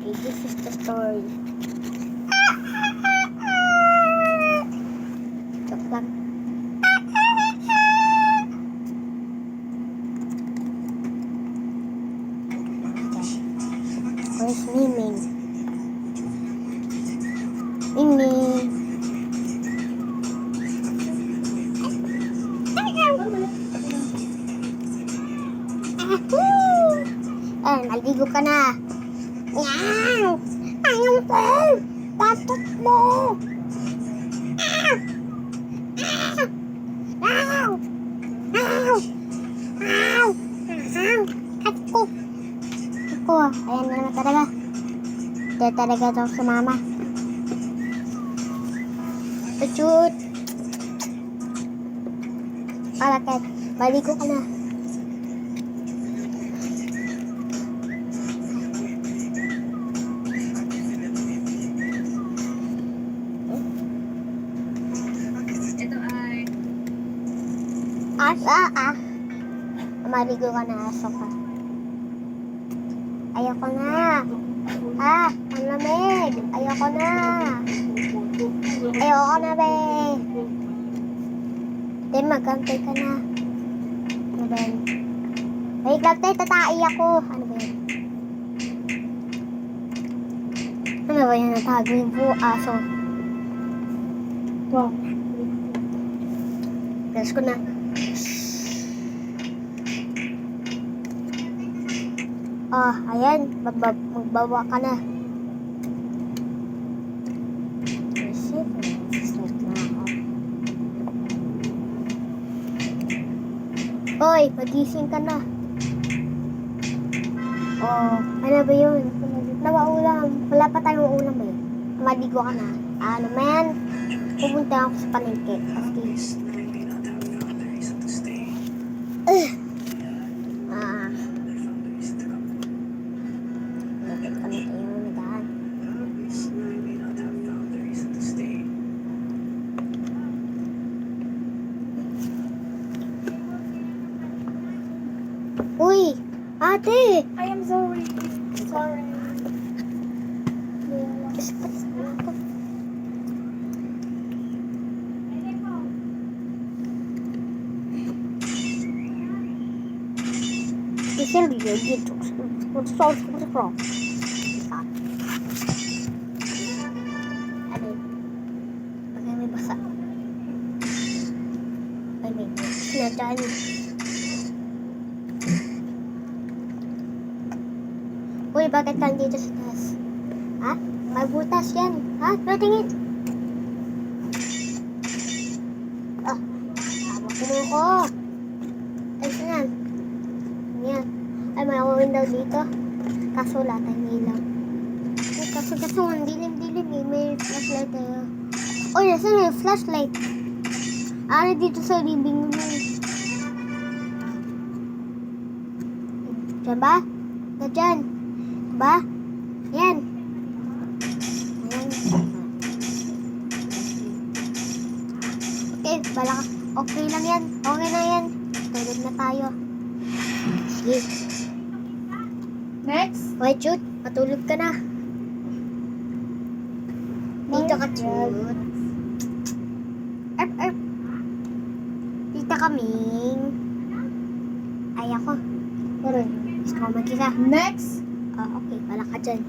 Okay, this is the story. Joke lang. Where's Miming? Miming. Naligo ka na. Meow! Ayaw ko! Tatot mo! Meow! Meow! Meow! Ako! Ako, ayan na naman talaga. Hindi talaga ito sumama. Pachut! Palakit, baligo ka na. Maligo ka na, aso ka. Ayoko na. Ang lamig. Ayoko na. Ayoko na, be. Then, magkantay ka na. Ano ba yun? Wait lang, tayo, tatai ako. Ano ba yun? Ano ba yun? Natago yung po, aso. Wow. Gas ko na. Ayan. Magbawa ka na. Hoy, magising ka na. Ano ba yun? Nawaulam. Wala pa tayong ulam eh. Maligo ka na. Ano man? Pupunta ako sa palengke. Kasi Uy! Ate! I am sorry. Sorry. May basa. Ay, may sinadyan. Uy, bakit ka dito sa taas? Ha? May butas yan. Ha? Patingin. Hawak mo ko. Ay, saan? Yan. Ay, may window dito. Kaso wala tayong ilaw. Ay, kaso ang dilim-dilim eh. May flashlight tayo. Uy, nasan yung flashlight? Ano dito sa living room? Diyan ba? Diyan. Ba? Yan. Ayan. Okay, bala ka. Okay lang yan. Okay na yan. Tulog na tayo. Sige. Next. Wait, shoot. Matulog ka na. Dito ka, shoot. Erp. Dito kaming. Ay, ako. Alright. Gusto ko mag-isa. Next. Okay, bala ka dyan.